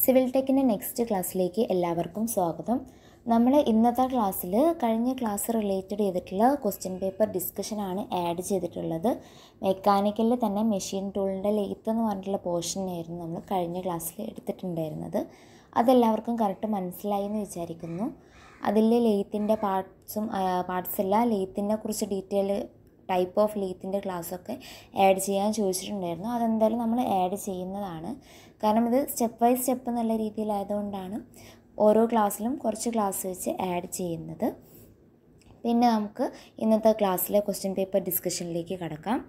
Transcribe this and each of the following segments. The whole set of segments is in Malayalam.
സിവിൽ ടെക്കിൻ്റെ നെക്സ്റ്റ് ക്ലാസ്സിലേക്ക് എല്ലാവർക്കും സ്വാഗതം. നമ്മൾ ഇന്നത്തെ ക്ലാസ്സിൽ കഴിഞ്ഞ ക്ലാസ് റിലേറ്റഡ് ചെയ്തിട്ടുള്ള ക്വസ്റ്റ്യൻ പേപ്പർ ഡിസ്കഷനാണ് ആഡ് ചെയ്തിട്ടുള്ളത്. മെക്കാനിക്കലിൽ തന്നെ മെഷീൻ ടൂളിൻ്റെ ലെയ്ത്ത് എന്ന് പറഞ്ഞിട്ടുള്ള പോർഷനായിരുന്നു നമ്മൾ കഴിഞ്ഞ ക്ലാസ്സിൽ എടുത്തിട്ടുണ്ടായിരുന്നത്. അതെല്ലാവർക്കും കറക്റ്റ് മനസ്സിലായി എന്ന് വിചാരിക്കുന്നു. അതിൽ ലെയ്ത്തിൻ്റെ പാർട്സ് അല്ല, ലെയ്ത്തിനെ കുറിച്ച് ഡീറ്റെയിൽ ടൈപ്പ് ഓഫ് ലെയ്ത്തിൻ്റെ ക്ലാസ്സൊക്കെ ആഡ് ചെയ്യാൻ ചോദിച്ചിട്ടുണ്ടായിരുന്നു. അതെന്തായാലും നമ്മൾ ആഡ് ചെയ്യുന്നതാണ്. കാരണം ഇത് സ്റ്റെപ്പ് ബൈ സ്റ്റെപ്പ് എന്നുള്ള രീതിയിലായതുകൊണ്ടാണ് ഓരോ ക്ലാസ്സിലും കുറച്ച് ക്ലാസ് വെച്ച് ആഡ് ചെയ്യുന്നത്. പിന്നെ നമുക്ക് ഇന്നത്തെ ക്ലാസ്സിലെ ക്വസ്റ്റ്യൻ പേപ്പർ ഡിസ്കഷനിലേക്ക് കടക്കാം.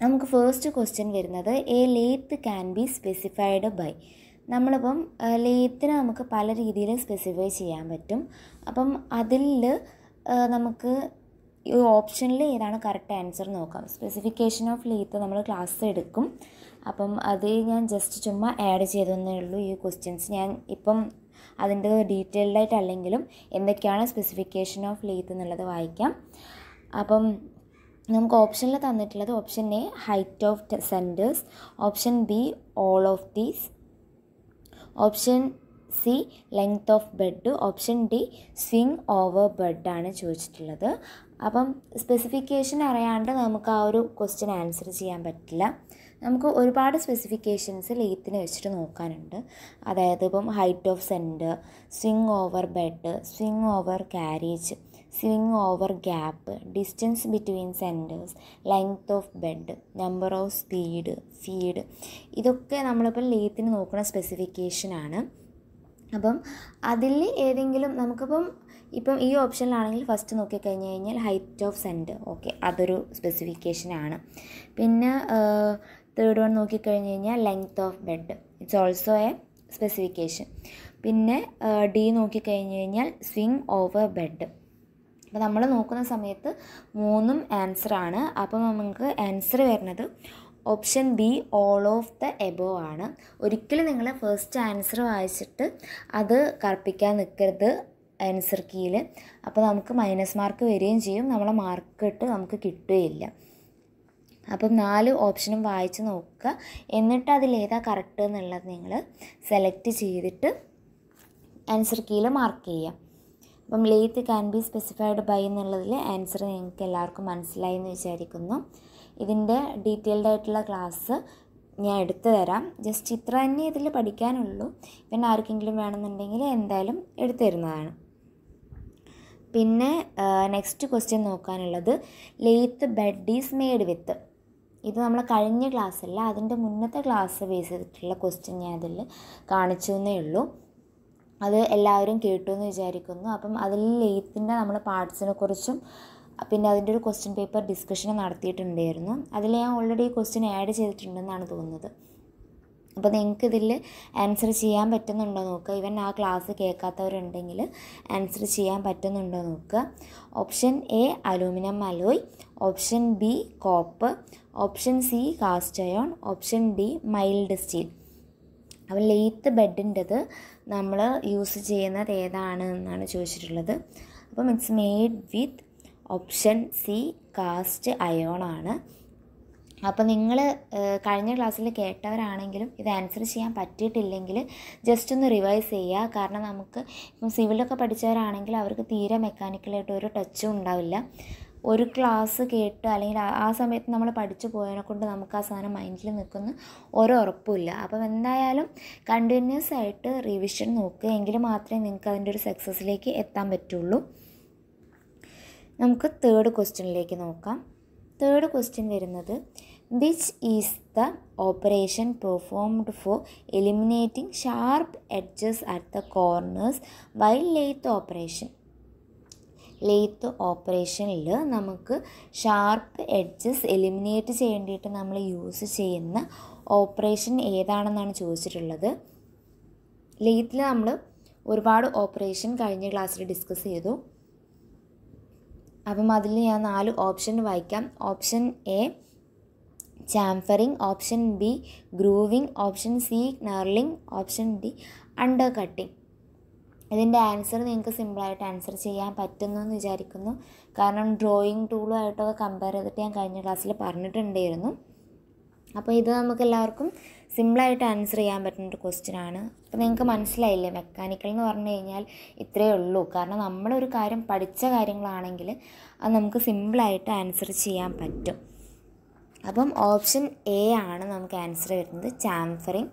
നമുക്ക് ഫസ്റ്റ് ക്വസ്റ്റ്യൻ വരുന്നത് a lathe can be specified by. നമ്മളിപ്പം ലെയ്ത്തിനെ നമുക്ക് പല രീതിയിൽ സ്പെസിഫൈ ചെയ്യാൻ പറ്റും. അപ്പം അതിൽ നമുക്ക് ഈ ഓപ്ഷനിൽ ഏതാണ് കറക്റ്റ് ആൻസർ നോക്കാം. സ്പെസിഫിക്കേഷൻ ഓഫ് ലെയ്ത്ത് നമ്മൾ ക്ലാസ് എടുക്കും. അപ്പം അത് ഞാൻ ജസ്റ്റ് ചുമ്മാ ആഡ് ചെയ്തതന്നേ ഉള്ളൂ. ഈ ക്വസ്റ്റ്യൻസ് ഞാൻ ഇപ്പം അതിൻ്റെ ഡീറ്റെയിൽഡായിട്ട് അല്ലെങ്കിലും എന്തൊക്കെയാണ് സ്പെസിഫിക്കേഷൻ ഓഫ് ലെയ്ത്ത് എന്നുള്ളത് വായിക്കാം. അപ്പം നമുക്ക് ഓപ്ഷനിൽ തന്നിട്ടുള്ളത് option A height of centres, option B all of these, option C length of bed, option D swing over ബെഡാണ് ചോദിച്ചിട്ടുള്ളത്. അപ്പം സ്പെസിഫിക്കേഷൻ അറിയാണ്ട് നമുക്ക് ആ ഒരു ക്വസ്റ്റ്യൻ ആൻസർ ചെയ്യാൻ പറ്റില്ല. നമുക്ക് ഒരുപാട് സ്പെസിഫിക്കേഷൻസ് ലെയ്ത്തിന് വെച്ചിട്ട് നോക്കാനുണ്ട്. അതായത് ഇപ്പം height of centre, swing over bed, swing over carriage, swing over gap, distance between centres, length of bed, number of speed, feed, ഇതൊക്കെ നമ്മളിപ്പം ലെയ്ത്തിന് നോക്കുന്ന സ്പെസിഫിക്കേഷനാണ്. അപ്പം അതിൽ ഏതെങ്കിലും ഇപ്പം ഈ ഓപ്ഷനിലാണെങ്കിൽ ഫസ്റ്റ് നോക്കിക്കഴിഞ്ഞ് കഴിഞ്ഞാൽ ഹൈറ്റ് ഓഫ് സെൻറ്റർ, ഓക്കെ, അതൊരു സ്പെസിഫിക്കേഷനാണ്. പിന്നെ തേർഡ് വൺ നോക്കിക്കഴിഞ്ഞ് കഴിഞ്ഞാൽ length of bed, it's also A specification. പിന്നെ ഡി നോക്കിക്കഴിഞ്ഞ് കഴിഞ്ഞാൽ സ്വിങ് ഓവർ ബെഡ്. അപ്പോൾ നമ്മൾ നോക്കുന്ന സമയത്ത് മൂന്നും ആൻസറാണ്. അപ്പോൾ നമുക്ക് ആൻസർ വരുന്നത് option B all of the above ആണ്. ഒരിക്കലും നിങ്ങൾ ഫസ്റ്റ് ആൻസർ വായിച്ചിട്ട് അത് കറപ്പിക്കാൻ നിൽക്കരുത് ആൻസർ കീയിൽ. അപ്പോൾ നമുക്ക് മൈനസ് മാർക്ക് വരികയും ചെയ്യും, നമ്മളെ മാർക്ക് ഇട്ട് നമുക്ക് കിട്ടുകയില്ല. അപ്പം 4 ഓപ്ഷനും വായിച്ച് നോക്കുക. എന്നിട്ട് അതിലേതാ കറക്റ്റ് എന്നുള്ളത് നിങ്ങൾ സെലക്ട് ചെയ്തിട്ട് ആൻസർ കീയിൽ മാർക്ക് ചെയ്യാം. അപ്പം lathe can be specified by എന്നുള്ളതിൽ ആൻസർ നിങ്ങൾക്ക് എല്ലാവർക്കും മനസ്സിലായി എന്ന് വിചാരിക്കുന്നു. ഇതിൻ്റെ ഡീറ്റെയിൽഡ് ആയിട്ടുള്ള ക്ലാസ് ഞാൻ എടുത്തു തരാം. ജസ്റ്റ് ഇത്ര തന്നെ ഇതിൽ പഠിക്കാനുള്ളൂ. പിന്നെ ആർക്കെങ്കിലും വേണമെന്നുണ്ടെങ്കിൽ എന്തായാലും എടുത്തു തരുന്നതാണ്. പിന്നെ നെക്സ്റ്റ് ക്വസ്റ്റ്യൻ നോക്കാനുള്ളത് lathe bed is made with. ഇത് നമ്മൾ കഴിഞ്ഞ ക്ലാസ്സല്ല, അതിൻ്റെ മുന്നത്തെ ക്ലാസ് ബേസ് ചെയ്തിട്ടുള്ള ക്വസ്റ്റ്യൻ ഞാൻ അതിൽ കാണിച്ചു എന്നേ ഉള്ളൂ. അത് എല്ലാവരും കേട്ടു എന്ന് വിചാരിക്കുന്നു. അപ്പം അതിൽ ലെയ്ത്തിൻ്റെ നമ്മൾ പാർട്സിനെ കുറിച്ചും പിന്നെ അതിൻ്റെ ഒരു ക്വസ്റ്റ്യൻ പേപ്പർ ഡിസ്കഷൻ നടത്തിയിട്ടുണ്ടായിരുന്നു. അതിൽ ഞാൻ ഓൾറെഡി ക്വസ്റ്റ്യൻ ആഡ് ചെയ്തിട്ടുണ്ടെന്നാണ് തോന്നുന്നത്. അപ്പോൾ നിങ്ങൾക്ക് ഇതിൽ ആൻസർ ചെയ്യാൻ പറ്റുന്നുണ്ടോ നോക്കുക. ഈവൻ ആ ക്ലാസ് കേൾക്കാത്തവരുണ്ടെങ്കിൽ ആൻസർ ചെയ്യാൻ പറ്റുന്നുണ്ടോ നോക്കുക. Option A aluminium alloy, option B copper, option C cast iron, option D mild steel. അപ്പോൾ ലെയ്ത്ത് ബെഡിൻ്റെത് നമ്മൾ യൂസ് ചെയ്യുന്നത് ഏതാണ് എന്നാണ് ചോദിച്ചിട്ടുള്ളത്. അപ്പം it's made with option C cast iron ആണ്. അപ്പോൾ നിങ്ങൾ കഴിഞ്ഞ ക്ലാസ്സിൽ കേട്ടവരാണെങ്കിലും ഇത് ആൻസർ ചെയ്യാൻ പറ്റിയിട്ടില്ലെങ്കിൽ ജസ്റ്റ് ഒന്ന് റിവൈസ് ചെയ്യുക. കാരണം നമുക്ക് ഇപ്പം സിവിലൊക്കെ പഠിച്ചവരാണെങ്കിൽ അവർക്ക് തീരെ മെക്കാനിക്കലായിട്ട് ഒരു ടച്ചും ഉണ്ടാവില്ല. ഒരു ക്ലാസ് കേട്ട് അല്ലെങ്കിൽ ആ സമയത്ത് നമ്മൾ പഠിച്ചു പോയതിനെ കൊണ്ട് നമുക്ക് ആ സാധനം മൈൻഡിൽ നിൽക്കുന്ന ഓരോ ഉറപ്പുമില്ല. അപ്പം എന്തായാലും കണ്ടിന്യൂസ് ആയിട്ട് റിവിഷൻ നോക്കുക, എങ്കിൽ മാത്രമേ നിങ്ങൾക്ക് അതിൻ്റെ ഒരു സക്സസ്സിലേക്ക് എത്താൻ പറ്റുള്ളൂ. നമുക്ക് തേർഡ് ക്വസ്റ്റ്യനിലേക്ക് നോക്കാം. തേർഡ് ക്വസ്റ്റ്യൻ വരുന്നത് which is the operation performed for eliminating sharp edges at the corners while lathe operation. Lathe ഓപ്പറേഷനിൽ നമുക്ക് ഷാർപ്പ് എഡ്ജസ് എലിമിനേറ്റ് ചെയ്യേണ്ടിയിട്ട് നമ്മൾ യൂസ് ചെയ്യുന്ന ഓപ്പറേഷൻ ഏതാണെന്നാണ് ചോദിച്ചിട്ടുള്ളത്. ലെയ്ത്തിൽ നമ്മൾ ഒരുപാട് ഓപ്പറേഷൻ കഴിഞ്ഞ ക്ലാസ്സിൽ ഡിസ്കസ് ചെയ്തു. അപ്പം അതിൽ ഞാൻ 4 ഓപ്ഷൻ വായിക്കാം. Option A chamfering, option B grooving, option C knurling, option D undercutting. ഇതിൻ്റെ ആൻസർ നിങ്ങൾക്ക് സിമ്പിളായിട്ട് ആൻസർ ചെയ്യാൻ പറ്റുന്നു എന്ന് വിചാരിക്കുന്നു. കാരണം ഡ്രോയിങ് ടൂളുമായിട്ടൊക്കെ കമ്പയർ ചെയ്തിട്ട് ഞാൻ കഴിഞ്ഞ ക്ലാസ്സിൽ പറഞ്ഞിട്ടുണ്ടായിരുന്നു. അപ്പോൾ ഇത് നമുക്ക് എല്ലാവർക്കും സിമ്പിളായിട്ട് ആൻസർ ചെയ്യാൻ പറ്റുന്ന ഒരു ക്വസ്റ്റ്യൻ ആണ്. അപ്പോൾ നിങ്ങൾക്ക് മനസ്സിലായില്ലേ, മെക്കാനിക്കൽ എന്ന് പറഞ്ഞു കഴിഞ്ഞാൽ ഇത്രയേ ഉള്ളൂ. കാരണം നമ്മളൊരു കാര്യം പഠിച്ച കാര്യങ്ങളാണെങ്കിൽ അത് നമുക്ക് സിമ്പിളായിട്ട് ആൻസർ ചെയ്യാൻ പറ്റും. അപ്പം ഓപ്ഷൻ എ ആണ് നമുക്ക് ആൻസർ വരുന്നത്, ചാംഫറിങ്.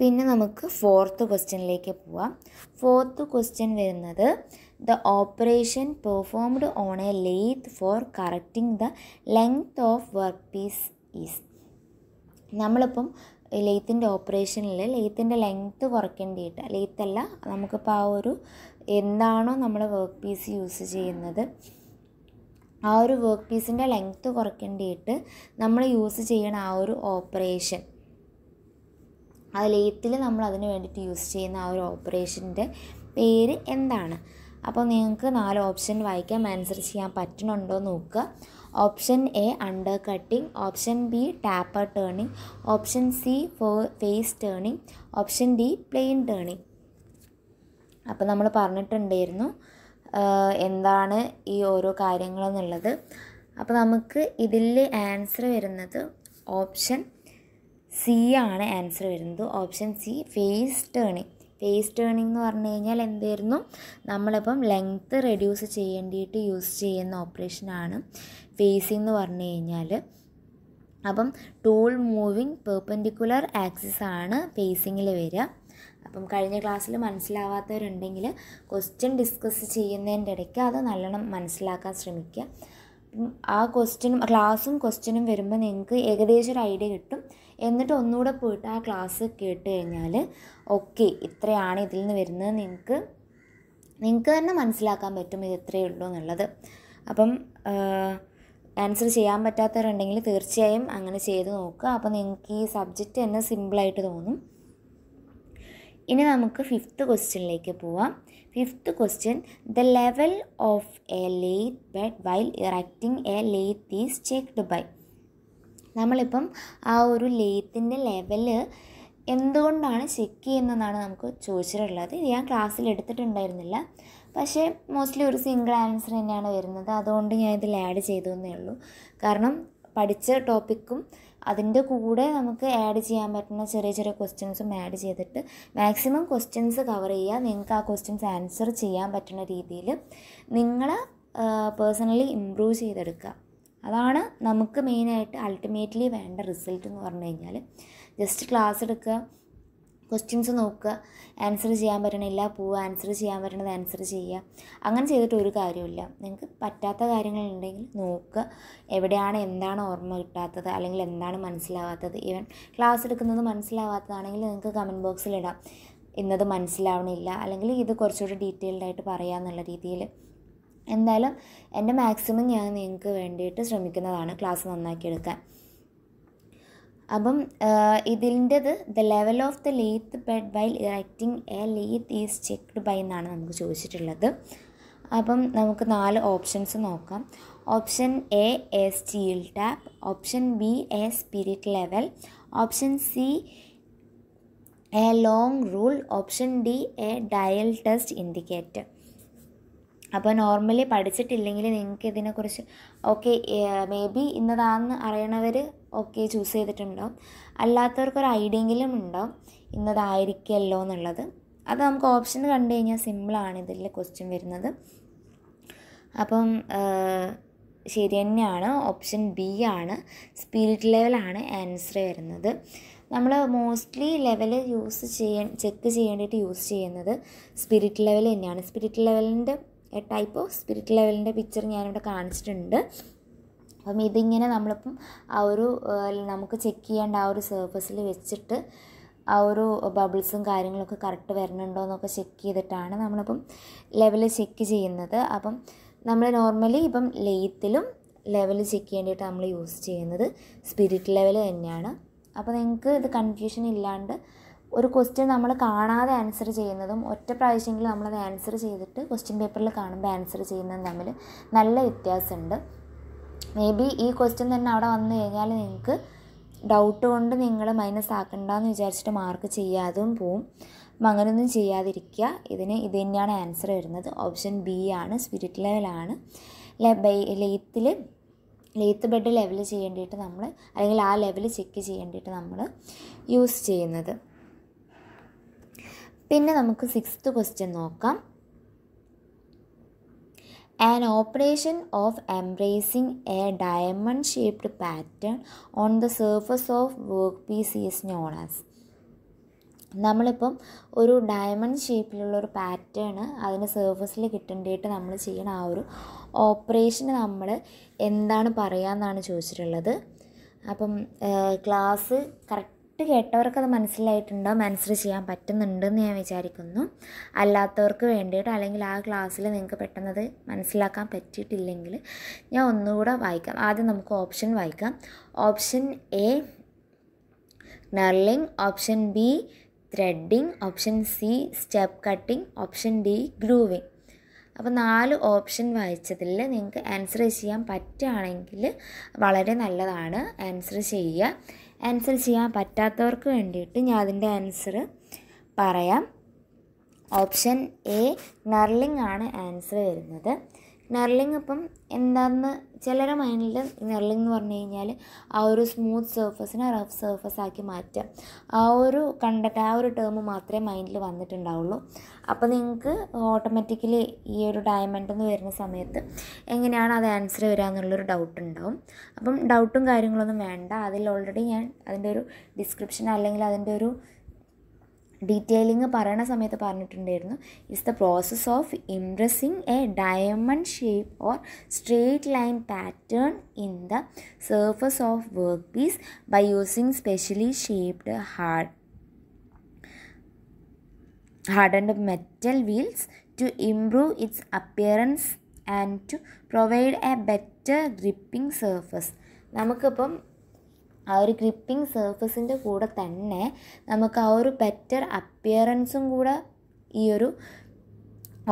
പിന്നെ നമുക്ക് ഫോർത്ത് ക്വസ്റ്റ്യനിലേക്ക് പോവാം. ഫോർത്ത് ക്വസ്റ്റ്യൻ വരുന്നത് the operation performed on a lathe for correcting the length of work piece is. നമ്മളിപ്പം ലെയ്ത്തിൻ്റെ ഓപ്പറേഷനിൽ ലെയ്ത്തിൻ്റെ ലെങ്ത്ത് കുറയ്ക്കേണ്ടിയിട്ട്, ലെയ്ത്തല്ല, നമുക്കിപ്പോൾ ആ ഒരു എന്താണോ നമ്മൾ വർക്ക് പീസ് യൂസ് ചെയ്യുന്നത് ആ ഒരു വർക്ക് പീസിൻ്റെ ലെങ്ത്ത് കുറയ്ക്കേണ്ടിയിട്ട് നമ്മൾ യൂസ് ചെയ്യണ ആ ഒരു ഓപ്പറേഷൻ, ആ ലെയ്ത്തിൽ നമ്മൾ അതിന് വേണ്ടിയിട്ട് യൂസ് ചെയ്യുന്ന ആ ഒരു ഓപ്പറേഷൻ്റെ പേര് എന്താണ്? അപ്പോൾ നിങ്ങൾക്ക് 4 ഓപ്ഷൻ വായിക്കാം, ആൻസർ ചെയ്യാൻ പറ്റുന്നുണ്ടോ നോക്കുക. Option A under cutting, option B taper turning, option C face turning, option D plain turning. അപ്പോൾ നമ്മൾ പറഞ്ഞിട്ടുണ്ടായിരുന്നു എന്താണ് ഈ ഓരോ കാര്യങ്ങളെന്നുള്ളത്. അപ്പോൾ നമുക്ക് ഇതിൽ ആൻസർ വരുന്നത് ഓപ്ഷൻ സി ആണ് ആൻസർ വരുന്നത്. Option C face turning. Face turning എന്ന് പറഞ്ഞു കഴിഞ്ഞാൽ എന്തായിരുന്നു, നമ്മളിപ്പം ലെങ്ത്ത് റെഡ്യൂസ് ചെയ്യേണ്ടിയിട്ട് യൂസ് ചെയ്യുന്ന ഓപ്പറേഷനാണ് ഫേസിംഗ് എന്ന് പറഞ്ഞു കഴിഞ്ഞാൽ. അപ്പം ടൂൾ മൂവിങ് പെർപെൻഡിക്കുലർ ആക്സിസ് ആണ് ഫേസിങ്ങിൽ വരിക. അപ്പം കഴിഞ്ഞ ക്ലാസ്സിൽ മനസ്സിലാവാത്തവരുണ്ടെങ്കിൽ ക്വസ്റ്റ്യൻ ഡിസ്കസ് ചെയ്യുന്നതിൻ്റെ ഇടയ്ക്ക് അത് നല്ലോണം മനസ്സിലാക്കാൻ ശ്രമിക്കുക. ആ ക്ലാസ്സും ക്വസ്റ്റ്യനും വരുമ്പോൾ നിങ്ങൾക്ക് ഏകദേശം ഒരു ഐഡിയ കിട്ടും. എന്നിട്ട് ഒന്നുകൂടെ പോയിട്ട് ആ ക്ലാസ് കേട്ട് കഴിഞ്ഞാൽ ഓക്കെ ഇത്രയാണ് ഇതിൽ നിന്ന് വരുന്നത് നിങ്ങൾക്ക് തന്നെ മനസ്സിലാക്കാൻ പറ്റും ഇത് ഇത്രയേ ഉള്ളൂ എന്നുള്ളത്. അപ്പം ആൻസർ ചെയ്യാൻ പറ്റാത്തവരുണ്ടെങ്കിൽ തീർച്ചയായും അങ്ങനെ ചെയ്ത് നോക്കുക. അപ്പോൾ നിങ്ങൾക്ക് ഈ സബ്ജക്റ്റ് തന്നെ സിമ്പിളായിട്ട് തോന്നും. ഇനി നമുക്ക് 5th ക്വസ്റ്റ്യനിലേക്ക് പോവാം. 5th question, the level of a lathe bed while erecting a lathe is checked by. നമ്മളിപ്പം ആ ഒരു ലേത്തിൻ്റെ ലെവല് എന്തുകൊണ്ടാണ് ചെക്ക് ചെയ്യുന്നതെന്നാണ് നമുക്ക് ചോദിച്ചിട്ടുള്ളത്. ഇത് ഞാൻ ക്ലാസ്സിൽ എടുത്തിട്ടുണ്ടായിരുന്നില്ല, പക്ഷേ മോസ്റ്റ്ലി ഒരു സിംഗിൾ ആൻസർ തന്നെയാണ് വരുന്നത്. അതുകൊണ്ട് ഞാൻ ഇതിൽ ആഡ് ചെയ്തു എന്നേ ഉള്ളൂ. കാരണം പഠിച്ച ടോപ്പിക്കും അതിൻ്റെ കൂടെ നമുക്ക് ആഡ് ചെയ്യാൻ പറ്റുന്ന ചെറിയ ചെറിയ ക്വസ്റ്റ്യൻസും ആഡ് ചെയ്തിട്ട് മാക്സിമം ക്വസ്റ്റ്യൻസ് കവർ ചെയ്യുക. നിങ്ങൾക്ക് ആ ക്വസ്റ്റ്യൻസ് ആൻസർ ചെയ്യാൻ പറ്റുന്ന രീതിയിൽ നിങ്ങളെ പേഴ്സണലി ഇമ്പ്രൂവ് ചെയ്തെടുക്കുക. അതാണ് നമുക്ക് മെയിനായിട്ട് അൾട്ടിമേറ്റ്ലി വേണ്ട റിസൾട്ട് എന്ന് പറഞ്ഞു കഴിഞ്ഞാൽ. ജസ്റ്റ് ക്ലാസ് എടുക്കുക, ക്വസ്റ്റ്യൻസ് നോക്കുക, ആൻസർ ചെയ്യാൻ പറ്റണില്ല പോവുക, ആൻസർ ചെയ്യാൻ പറ്റണത് ആൻസർ ചെയ്യുക. അങ്ങനെ ചെയ്തിട്ട് ഒരു കാര്യമില്ല. നിങ്ങൾക്ക് പറ്റാത്ത കാര്യങ്ങളുണ്ടെങ്കിൽ നോക്കുക, എവിടെയാണ് എന്താണ് ഓർമ്മ കിട്ടാത്തത് അല്ലെങ്കിൽ എന്താണ് മനസ്സിലാവാത്തത്. ഈവൻ ക്ലാസ് എടുക്കുന്നത് മനസ്സിലാവാത്തതാണെങ്കിൽ നിങ്ങൾക്ക് കമൻറ്റ് ബോക്സിലിടാം, ഇന്നത് മനസ്സിലാവണില്ല അല്ലെങ്കിൽ ഇത് കുറച്ചുകൂടി ഡീറ്റെയിൽഡായിട്ട് പറയാമെന്നുള്ള രീതിയിൽ. എന്തായാലും എൻ്റെ മാക്സിമം ഞാൻ നിങ്ങൾക്ക് വേണ്ടിയിട്ട് ശ്രമിക്കുന്നതാണ് ക്ലാസ് നന്നാക്കിയെടുക്കാൻ. അപ്പം ഇതിൻ്റെത് the level of the lathe bed while erecting a lathe is checked by എന്നാണ് നമുക്ക് ചോദിച്ചിട്ടുള്ളത്. അപ്പം നമുക്ക് 4 ഓപ്ഷൻസ് നോക്കാം. Option A steel tape, option B a spirit level, option C a long rule, option D a dial test indicator. അപ്പോൾ നോർമലി പഠിച്ചിട്ടില്ലെങ്കിൽ നിങ്ങൾക്ക് ഇതിനെക്കുറിച്ച് ഓക്കെ മേ ബി ഇന്നതാണെന്ന് അറിയണവർ ഓക്കെ ചൂസ് ചെയ്തിട്ടുണ്ടാവും. അല്ലാത്തവർക്കൊരു ഐഡിയെങ്കിലും ഉണ്ടാവും ഇന്നതായിരിക്കുമല്ലോ എന്നുള്ളത്. അത് നമുക്ക് ഓപ്ഷൻ കണ്ടു കഴിഞ്ഞാൽ സിമ്പിളാണ് ഇതിൽ ക്വസ്റ്റ്യൻ വരുന്നത്. അപ്പം ശരി തന്നെയാണ്, ഓപ്ഷൻ ബി ആണ്, സ്പിരിറ്റ് ലെവലാണ് ആൻസർ വരുന്നത്. നമ്മൾ മോസ്റ്റ്ലി ലെവൽ ചെക്ക് ചെയ്യേണ്ടിയിട്ട് യൂസ് ചെയ്യുന്നത് സ്പിരിറ്റ് ലെവൽ തന്നെയാണ്. സ്പിരിറ്റ് ലെവലിൻ്റെ ടൈപ്പ് ഓഫ് സ്പിരിറ്റ് ലെവലിൻ്റെ പിക്ചർ ഞാനിവിടെ കാണിച്ചിട്ടുണ്ട്. അപ്പം ഇതിങ്ങനെ നമ്മളിപ്പം ആ ഒരു നമുക്ക് ചെക്ക് ചെയ്യേണ്ട ആ ഒരു സർഫസിൽ വെച്ചിട്ട് ആ ഒരു ബബിൾസും കാര്യങ്ങളൊക്കെ കറക്റ്റ് വരുന്നുണ്ടോ എന്നൊക്കെ ചെക്ക് ചെയ്തിട്ടാണ് നമ്മളിപ്പം ലെവൽ ചെക്ക് ചെയ്യുന്നത്. അപ്പം നമ്മൾ നോർമലി ഇപ്പം ലെയ്ത്തിലും ലെവൽ ചെക്ക് ചെയ്യേണ്ടിയിട്ട് നമ്മൾ യൂസ് ചെയ്യുന്നത് സ്പിരിറ്റ് ലെവൽ തന്നെയാണ്. അപ്പോൾ നിങ്ങൾക്ക് ഇത് കൺഫ്യൂഷൻ ഇല്ലാണ്ട് ഒരു ക്വസ്റ്റ്യൻ നമ്മൾ കാണാതെ ആൻസർ ചെയ്യുന്നതും ഒറ്റ പ്രാവശ്യമെങ്കിലും നമ്മളത് ആൻസർ ചെയ്തിട്ട് ക്വസ്റ്റ്യൻ പേപ്പറിൽ കാണുമ്പോൾ ആൻസർ ചെയ്യുന്നതും തമ്മിൽ നല്ല വ്യത്യാസമുണ്ട്. മേ ബി ഈ ക്വസ്റ്റ്യൻ തന്നെ അവിടെ വന്നു കഴിഞ്ഞാൽ നിങ്ങൾക്ക് ഡൗട്ട് കൊണ്ട് നിങ്ങൾ മൈനസ് ആക്കണ്ടെന്ന് വിചാരിച്ചിട്ട് മാർക്ക് ചെയ്യാതും പോവും. അപ്പം അങ്ങനെയൊന്നും ചെയ്യാതിരിക്കുക. ഇത് തന്നെയാണ് ആൻസർ വരുന്നത്. ഓപ്ഷൻ ബി ആണ്, സ്പിരിറ്റ് ലെവലാണ്. ലെയ്ത്തിൽ ലെയ്ത്ത് ബെഡ് ലെവൽ ചെയ്യേണ്ടിയിട്ട് നമ്മൾ, അല്ലെങ്കിൽ ആ ലെവൽ ചെക്ക് ചെയ്യേണ്ടിയിട്ട് നമ്മൾ യൂസ് ചെയ്യുന്നത്. പിന്നെ നമുക്ക് 6th ക്വസ്റ്റ്യൻ നോക്കാം. An operation of embracing a diamond shaped pattern on the surface of workpiece is known as. നമ്മളിപ്പം ഒരു ഡയമണ്ട് ഷേപ്പിലുള്ള ഒരു പാറ്റേൺ അതിന് സർഫസിൽ കിട്ടേണ്ടിയിട്ട് നമ്മൾ ചെയ്യണ ആ ഒരു ഓപ്പറേഷന് നമ്മൾ എന്താണ് പറയാമെന്നാണ് ചോദിച്ചിട്ടുള്ളത്. അപ്പം ക്ലാസ് കറക്റ്റ് കേട്ടവർക്കത് മനസ്സിലായിട്ടുണ്ടാവും, ആൻസർ ചെയ്യാൻ പറ്റുന്നുണ്ടെന്ന് ഞാൻ വിചാരിക്കുന്നു. അല്ലാത്തവർക്ക് വേണ്ടിയിട്ട്, അല്ലെങ്കിൽ ആ ക്ലാസ്സിൽ നിങ്ങൾക്ക് പെട്ടെന്നത് മനസ്സിലാക്കാൻ പറ്റിയിട്ടില്ലെങ്കിൽ ഞാൻ ഒന്നുകൂടെ വായിക്കാം. ആദ്യം നമുക്ക് ഓപ്ഷൻ വായിക്കാം. Option A knurling, option B threading, option C step cutting, option D grooving. അപ്പോൾ 4 ഓപ്ഷൻ വായിച്ചതിൽ നിങ്ങൾക്ക് ആൻസർ ചെയ്യാൻ പറ്റുകയാണെങ്കിൽ വളരെ നല്ലതാണ്, ആൻസർ ചെയ്യുക. ആൻസർ ചെയ്യാൻ പറ്റാത്തവർക്ക് വേണ്ടിയിട്ട് ഞാൻ അതിൻ്റെ ആൻസർ പറയാം. ഓപ്ഷൻ എ knurling ആണ് ആൻസർ വരുന്നത്. knurling ഇപ്പം എന്താണെന്ന് ചിലരുടെ മൈൻഡിൽ knurling എന്ന് പറഞ്ഞു കഴിഞ്ഞാൽ ആ ഒരു സ്മൂത്ത് സർഫസിനെ റഫ് സർഫസ് ആക്കി മാറ്റുക, ആ ഒരു ടേം മാത്രമേ മൈൻഡിൽ വന്നിട്ടുണ്ടാവുള്ളൂ. അപ്പോൾ നിങ്ങൾക്ക് ഓട്ടോമാറ്റിക്കലി ഈ ഒരു ഡയമണ്ട് എന്ന് വരുന്ന സമയത്ത് എങ്ങനെയാണ് അത് ആൻസർ വരിക എന്നുള്ളൊരു ഡൗട്ട് ഉണ്ടാവും. അപ്പം ഡൗട്ടും കാര്യങ്ങളൊന്നും വേണ്ട, അതിൽ ഓൾറെഡി ഞാൻ അതിൻ്റെ ഒരു ഡിസ്ക്രിപ്ഷൻ അല്ലെങ്കിൽ അതിൻ്റെ ഒരു ഡീറ്റെയിലിങ് പറയണ സമയത്ത് പറഞ്ഞിട്ടുണ്ടായിരുന്നു. It's the process of impressing a diamond shape or straight line pattern in the surface of work piece by using specially shaped hardened metal wheels to improve its appearance and to provide a better gripping surface. നമുക്കിപ്പം ആ ഒരു ഗ്രിപ്പിംഗ് സർഫസിൻ്റെ കൂടെ തന്നെ നമുക്ക് ആ ഒരു ബെറ്റർ അപ്പിയറൻസും കൂടെ ഈ ഒരു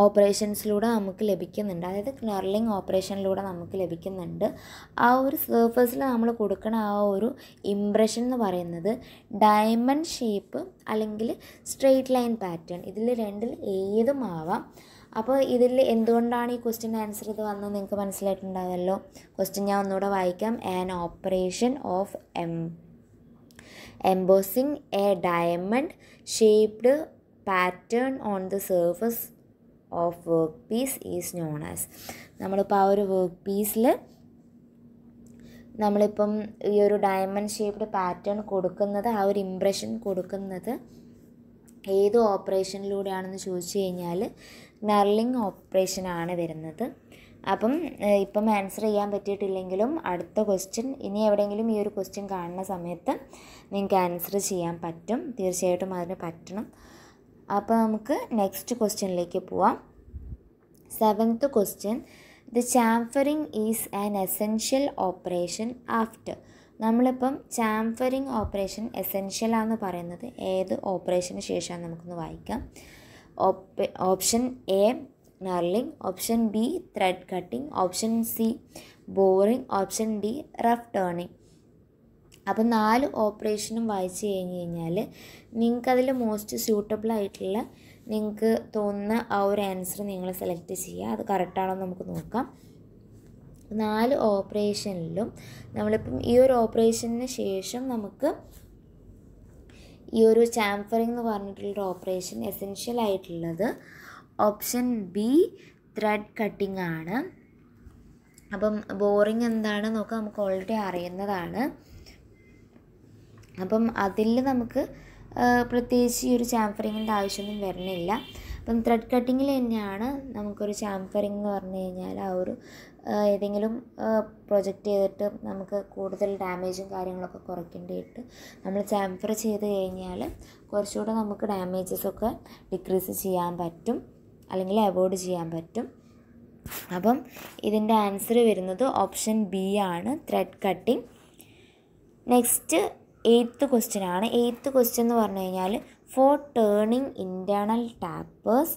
ഓപ്പറേഷൻസിലൂടെ നമുക്ക് ലഭിക്കുന്നുണ്ട്. അതായത് knurling ഓപ്പറേഷനിലൂടെ നമുക്ക് ലഭിക്കുന്നുണ്ട്. ആ ഒരു സർഫസിൽ നമ്മൾ കൊടുക്കുന്ന ആ ഒരു ഇംപ്രഷൻ എന്ന് പറയുന്നത് ഡയമണ്ട് ഷേപ്പ് അല്ലെങ്കിൽ സ്ട്രെയിറ്റ് ലൈൻ പാറ്റേൺ, ഇതിൽ രണ്ടിൽ ഏതും ആവാം. അപ്പോൾ ഇതിൽ എന്തുകൊണ്ടാണ് ഈ ക്വസ്റ്റ്യൻ ആൻസർ ഇത് വന്നത് നിങ്ങൾക്ക് മനസ്സിലായിട്ടുണ്ടാവുമല്ലോ. ക്വസ്റ്റ്യൻ ഞാൻ ഒന്നുകൂടെ വായിക്കാം. An operation of embossing a diamond shaped pattern on the surface of work piece is known as. നമ്മളിപ്പോൾ ആ ഒരു വർക്ക് പീസിൽ നമ്മളിപ്പം ഈ ഒരു ഡയമണ്ട് ഷേപ്ഡ് പാറ്റേൺ കൊടുക്കുന്നത്, ആ ഒരു ഇംപ്രഷൻ കൊടുക്കുന്നത് ഏത് ഓപ്പറേഷനിലൂടെയാണെന്ന് ചോദിച്ചു കഴിഞ്ഞാൽ knurling ഓപ്പറേഷനാണ് വരുന്നത്. അപ്പം ഇപ്പം ആൻസർ ചെയ്യാൻ പറ്റിയിട്ടില്ലെങ്കിലും അടുത്ത ക്വസ്റ്റ്യൻ ഇനി എവിടെയെങ്കിലും ഈ ഒരു ക്വസ്റ്റ്യൻ കാണുന്ന സമയത്ത് നിങ്ങൾക്ക് ആൻസർ ചെയ്യാൻ പറ്റും, തീർച്ചയായിട്ടും അതിന് പറ്റണം. അപ്പോൾ നമുക്ക് നെക്സ്റ്റ് ക്വസ്റ്റ്യനിലേക്ക് പോവാം. 7th question, the chamfering is an essential operation after. നമ്മളിപ്പം ചാംഫറിങ് ഓപ്പറേഷൻ എസെൻഷ്യലാണെന്ന് പറയുന്നത് ഏത് ഓപ്പറേഷന് ശേഷമാണ് നമുക്കൊന്ന് വായിക്കാം. Option A knurling, option B thread cutting, option C boring, option D rough turning. അപ്പോൾ 4 ഓപ്പറേഷനും വായിച്ച് കഴിഞ്ഞ് കഴിഞ്ഞാൽ നിങ്ങൾക്കതിൽ മോസ്റ്റ് സ്യൂട്ടബിൾ ആയിട്ടുള്ള നിങ്ങൾക്ക് തോന്നുന്ന ആ ഒരു ആൻസർ നിങ്ങൾ സെലക്ട് ചെയ്യുക. അത് കറക്റ്റാണോ നമുക്ക് നോക്കാം. 4 ഓപ്പറേഷനിലും നമ്മളിപ്പം ഈ ഒരു ഓപ്പറേഷന് ശേഷം നമുക്ക് ഈ ഒരു ചാംഫറിങ് എന്ന് പറഞ്ഞിട്ടുള്ളൊരു ഓപ്പറേഷൻ എസെൻഷ്യൽ ആയിട്ടുള്ളത് ഓപ്ഷൻ ബി ത്രെഡ് കട്ടിങ് ആണ്. അപ്പം ബോറിങ് എന്താണ് നോക്കാം, നമുക്ക് ഓൾറെഡി അറിയുന്നതാണ്. അപ്പം അതിൽ നമുക്ക് പ്രത്യേകിച്ച് ഈ ഒരു ചാംഫറിങ്ങിൻ്റെ ആവശ്യമൊന്നും വരുന്നില്ല. അപ്പം ത്രെഡ് കട്ടിങ്ങിൽ തന്നെയാണ് നമുക്കൊരു ചാംഫറിങ് എന്ന് പറഞ്ഞു കഴിഞ്ഞാൽ ആ ഒരു ഏതെങ്കിലും പ്രൊജക്റ്റ് ചെയ്തിട്ട് നമുക്ക് കൂടുതൽ ഡാമേജും കാര്യങ്ങളൊക്കെ കുറയ്ക്കേണ്ടിയിട്ട് നമ്മൾ ചാംഫർ ചെയ്ത് കഴിഞ്ഞാൽ കുറച്ചുകൂടെ നമുക്ക് ഡാമേജസൊക്കെ ഡിക്രീസ് ചെയ്യാൻ പറ്റും, അല്ലെങ്കിൽ അവോയ്ഡ് ചെയ്യാൻ പറ്റും. അപ്പം ഇതിൻ്റെ ആൻസർ വരുന്നത് ഓപ്ഷൻ ബി ആണ്, thread cutting. Next 8th question ആണ്. 8th ക്വസ്റ്റ്യൻ എന്ന് പറഞ്ഞു കഴിഞ്ഞാൽ for turning internal tapers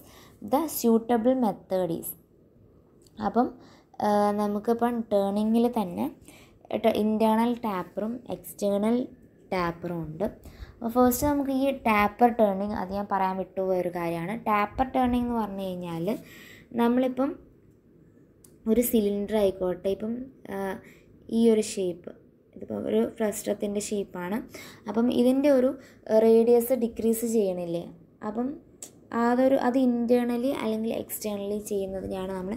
the suitable method is. അപ്പം നമുക്കിപ്പം ടേണിങ്ങിൽ തന്നെ ഇൻറ്റേർണൽ ടാപ്പറും എക്സ്റ്റേണൽ ടാപ്പറും ഉണ്ട്. അപ്പോൾ ഫസ്റ്റ് നമുക്ക് ഈ ടാപ്പർ ടേണിങ്, അത് ഞാൻ പറയാൻ വിട്ടുപോയ ഒരു കാര്യമാണ്. ടാപ്പർ ടേണിങ് എന്ന് പറഞ്ഞു കഴിഞ്ഞാൽ നമ്മളിപ്പം ഒരു സിലിണ്ടർ ആയിക്കോട്ടെ, ഇപ്പം ഈ ഒരു ഷേപ്പ്, ഇതിപ്പോൾ ഒരു ഫ്രസ്റ്റത്തിൻ്റെ ഷേപ്പാണ്. അപ്പം ഇതിൻ്റെ ഒരു റേഡിയസ് ഡിക്രീസ് ചെയ്യണില്ലേ, അപ്പം അത് ഇൻറ്റേർണലി അല്ലെങ്കിൽ എക്സ്റ്റേണലി ചെയ്യുന്നതിനാണ് നമ്മൾ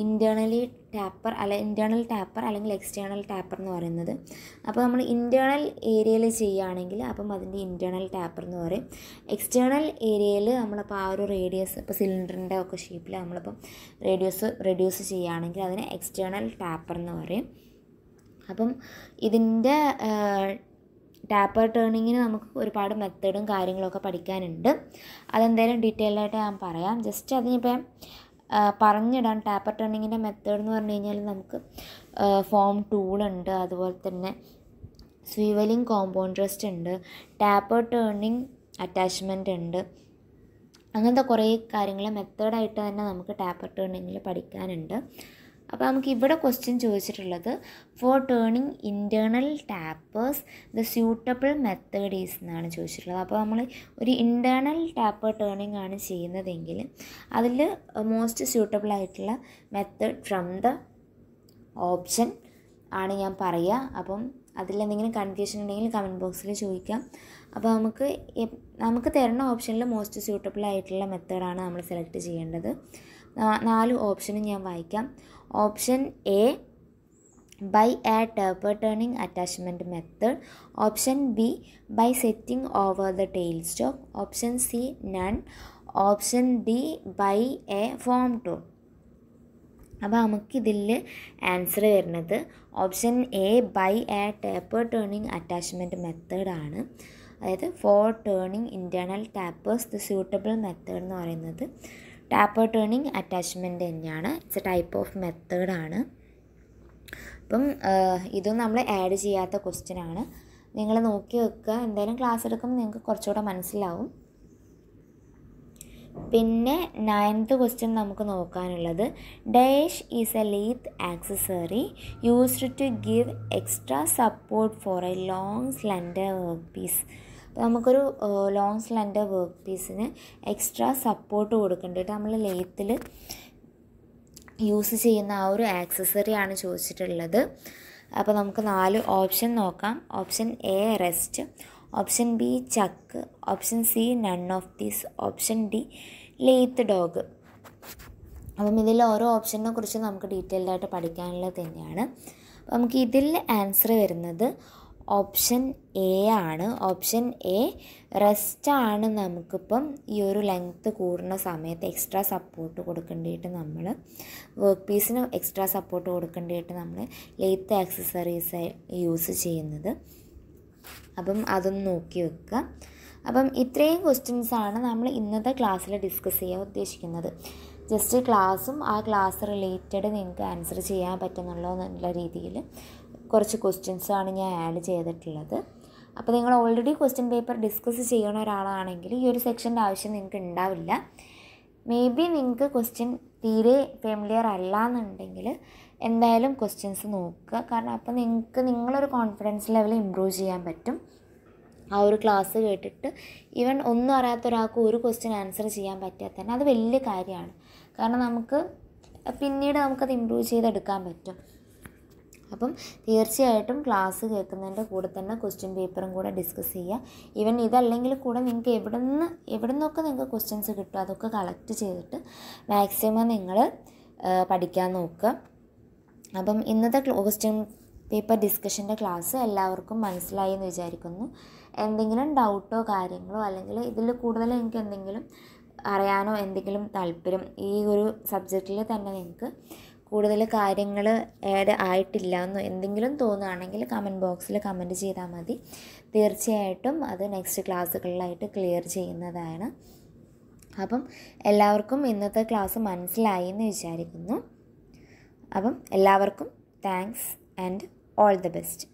ഇൻറ്റേർണൽ ടാപ്പർ അല്ലെങ്കിൽ എക്സ്റ്റേണൽ ടാപ്പർ എന്ന് പറയുന്നത്. അപ്പോൾ നമ്മൾ ഇൻറ്റേർണൽ ഏരിയയിൽ ചെയ്യുകയാണെങ്കിൽ അപ്പം അതിൻ്റെ ഇൻറ്റേർണൽ ടാപ്പർ എന്ന് പറയും. എക്സ്റ്റേണൽ ഏരിയയിൽ നമ്മളിപ്പോൾ ആ ഒരു റേഡിയസ്, ഇപ്പോൾ സിലിണ്ടറിൻ്റെ ഒക്കെ ഷേപ്പിൽ നമ്മളിപ്പം റെഡ്യൂസ് ചെയ്യുകയാണെങ്കിൽ അതിന് എക്സ്റ്റേണൽ ടാപ്പർ എന്ന് പറയും. അപ്പം ഇതിൻ്റെ ടാപ്പർ ടേണിങ്ങിന് നമുക്ക് ഒരുപാട് മെത്തേഡും കാര്യങ്ങളൊക്കെ പഠിക്കാനുണ്ട്. അതെന്തായാലും ഡീറ്റെയിൽഡായിട്ട് ഞാൻ പറയാം. ജസ്റ്റ് അതിനിപ്പോൾ പറഞ്ഞിടാം. ടാപ്പർ ടേണിങ്ങിൻ്റെ മെത്തേഡ് എന്ന് പറഞ്ഞു കഴിഞ്ഞാൽ നമുക്ക് ഫോം ടൂളുണ്ട്, അതുപോലെ തന്നെ സ്വീവലിംഗ് കോമ്പൗണ്ട് റെസ്റ്റ് ഉണ്ട്, ടാപ്പർ ടേണിങ് അറ്റാച്ച്മെൻ്റ് ഉണ്ട്. അങ്ങനത്തെ കുറേ കാര്യങ്ങൾ മെത്തേഡായിട്ട് തന്നെ നമുക്ക് ടാപ്പർ ടേണിങ്ങിൽ പഠിക്കാനുണ്ട്. അപ്പോൾ നമുക്ക് ഇവിടെ ക്വസ്റ്റ്യൻ ചോദിച്ചിട്ടുള്ളത് for turning internal tapers the suitable method is എന്നാണ് ചോദിച്ചിട്ടുള്ളത്. അപ്പോൾ നമ്മൾ ഒരു ഇൻറ്റേർണൽ ടാപ്പർ ടേണിങ് ആണ് ചെയ്യുന്നതെങ്കിൽ അതിൽ മോസ്റ്റ് സ്യൂട്ടബിൾ ആയിട്ടുള്ള മെത്തേഡ് ഫ്രം ദ ഓപ്ഷൻ ആണ് ഞാൻ പറയുക. അപ്പം അതിലെന്തെങ്കിലും കൺഫ്യൂഷൻ ഉണ്ടെങ്കിൽ കമൻറ്റ് ബോക്സിൽ ചോദിക്കാം. അപ്പോൾ നമുക്ക് തരുന്ന ഓപ്ഷനിൽ മോസ്റ്റ് സ്യൂട്ടബിൾ ആയിട്ടുള്ള മെത്തേഡാണ് നമ്മൾ സെലക്ട് ചെയ്യേണ്ടത്. 4 ഓപ്ഷനും ഞാൻ വായിക്കാം. Option A, by a taper turning attachment method. Option B, by setting over the tail stock. Option C, none. Option D, by a form tool. അപ്പോൾ നമുക്കിതിൽ ആൻസർ വരുന്നത് option A, by a taper turning attachment മെത്തേഡാണ്. അതായത് for turning internal tapers the suitable method എന്ന് പറയുന്നത് ടാപ്പർ ടേണിംഗ് അറ്റാച്ച്മെൻറ്റ് തന്നെയാണ്. ഇറ്റ്സ് എ ടൈപ്പ് ഓഫ് മെത്തേഡാണ്. അപ്പം ഇതും നമ്മൾ ആഡ് ചെയ്യാത്ത ക്വസ്റ്റ്യനാണ്. നിങ്ങൾ നോക്കി വെക്കുക. എന്തായാലും ക്ലാസ് എടുക്കുമ്പോൾ നിങ്ങൾക്ക് കുറച്ചുകൂടെ മനസ്സിലാവും. പിന്നെ 9th ക്വസ്റ്റ്യൻ നമുക്ക് നോക്കാനുള്ളത് dash is a lathe accessory used to give extra support for a long slender work piece. അപ്പോൾ നമുക്കൊരു ലോങ് സ്ലെൻഡർ വർക്ക് പീസിന് എക്സ്ട്രാ സപ്പോർട്ട് കൊടുക്കേണ്ടിയിട്ട് നമ്മൾ ലേത്തിൽ യൂസ് ചെയ്യുന്ന ആ ഒരു ആക്സസറിയാണ് ചോദിച്ചിട്ടുള്ളത്. അപ്പോൾ നമുക്ക് 4 ഓപ്ഷൻ നോക്കാം. Option A, rest. Option B, Chuck. Option C, none of these. Option D, lathe dog. അപ്പം ഇതിൽ ഓരോ ഓപ്ഷനെ കുറിച്ച് നമുക്ക് ഡീറ്റെയിൽഡായിട്ട് പഠിക്കാനുള്ളത് തന്നെയാണ്. അപ്പോൾ നമുക്ക് ഇതിൽ ആൻസർ വരുന്നത് ഓപ്ഷൻ എ ആണ്. ഓപ്ഷൻ എ, റെസ്റ്റാണ്. നമുക്കിപ്പം ഈ ഒരു ലെങ്ത്ത് കൂടുന്ന സമയത്ത് എക്സ്ട്രാ സപ്പോർട്ട് കൊടുക്കേണ്ടിയിട്ട് നമ്മൾ വർക്ക് പീസിന് എക്സ്ട്രാ സപ്പോർട്ട് കൊടുക്കേണ്ടിയിട്ട് നമ്മൾ ലേത്ത് ആക്സസറീസ് യൂസ് ചെയ്യുന്നത്. അപ്പം അതൊന്ന് നോക്കി വെക്കുക. അപ്പം ഇത്രയും ക്വസ്റ്റ്യൻസാണ് നമ്മൾ ഇന്നത്തെ ക്ലാസ്സിൽ ഡിസ്കസ് ചെയ്യാൻ ഉദ്ദേശിക്കുന്നത്. ജസ്റ്റ് ക്ലാസ്സും ആ ക്ലാസ് റിലേറ്റഡ് നിങ്ങൾക്ക് ആൻസർ ചെയ്യാൻ പറ്റുന്നുള്ള രീതിയിൽ കുറച്ച് ക്വസ്റ്റ്യൻസാണ് ഞാൻ ആഡ് ചെയ്തിട്ടുള്ളത്. അപ്പോൾ നിങ്ങൾ ഓൾറെഡി ക്വസ്റ്റ്യൻ പേപ്പർ ഡിസ്കസ് ചെയ്യുന്ന ഒരാളാണെങ്കിൽ ഈ ഒരു സെക്ഷൻ്റെ ആവശ്യം നിങ്ങൾക്ക് ഉണ്ടാവില്ല. മേ ബി നിങ്ങൾക്ക് ക്വസ്റ്റ്യൻ തീരെ ഫെമിലിയർ അല്ല എന്നുണ്ടെങ്കിൽ എന്തായാലും ക്വസ്റ്റ്യൻസ് നോക്കുക. കാരണം അപ്പോൾ നിങ്ങളൊരു കോൺഫിഡൻസ് ലെവൽ ഇമ്പ്രൂവ് ചെയ്യാൻ പറ്റും. ആ ഒരു ക്ലാസ് കേട്ടിട്ട് ഈവൻ ഒന്നും അറിയാത്ത ഒരാൾക്ക് ഒരു ക്വസ്റ്റ്യൻ ആൻസർ ചെയ്യാൻ പറ്റിയാൽ തന്നെ അത് വലിയ കാര്യമാണ്. കാരണം പിന്നീട് നമുക്കത് ഇമ്പ്രൂവ് ചെയ്തെടുക്കാൻ പറ്റും. അപ്പം തീർച്ചയായിട്ടും ക്ലാസ് കേൾക്കുന്നതിൻ്റെ കൂടെ തന്നെ ക്വസ്റ്റ്യൻ പേപ്പറും കൂടെ ഡിസ്കസ് ചെയ്യുക. ഈവൻ ഇതല്ലെങ്കിൽ കൂടെ നിങ്ങൾക്ക് എവിടെ നിന്നൊക്കെ നിങ്ങൾക്ക് ക്വസ്റ്റ്യൻസ് കിട്ടും അതൊക്കെ കളക്ട് ചെയ്തിട്ട് മാക്സിമം നിങ്ങൾ പഠിക്കാൻ നോക്കുക. അപ്പം ഇന്നത്തെ ക്വസ്റ്റ്യൻ പേപ്പർ ഡിസ്കഷൻ്റെ ക്ലാസ് എല്ലാവർക്കും മനസ്സിലായി എന്ന് വിചാരിക്കുന്നു. എന്തെങ്കിലും ഡൗട്ടോ കാര്യങ്ങളോ അല്ലെങ്കിൽ ഇതിൽ കൂടുതൽ നിങ്ങൾക്ക് എന്തെങ്കിലും അറിയാനോ എന്തെങ്കിലും താല്പര്യം ഈ ഒരു സബ്ജക്റ്റിൽ തന്നെ നിങ്ങൾക്ക് കൂടുതൽ കാര്യങ്ങൾ ആഡ് ആയിട്ടില്ല എന്നോ എന്തെങ്കിലും തോന്നുകയാണെങ്കിൽ കമൻറ്റ് ബോക്സിൽ കമൻറ്റ് ചെയ്താൽ മതി. തീർച്ചയായിട്ടും അത് നെക്സ്റ്റ് ക്ലാസ്സുകളിലായിട്ട് ക്ലിയർ ചെയ്യുന്നതാണ്. അപ്പം എല്ലാവർക്കും ഇന്നത്തെ ക്ലാസ് മനസ്സിലായി എന്ന് വിചാരിക്കുന്നു. അപ്പം എല്ലാവർക്കും thanks and all the best.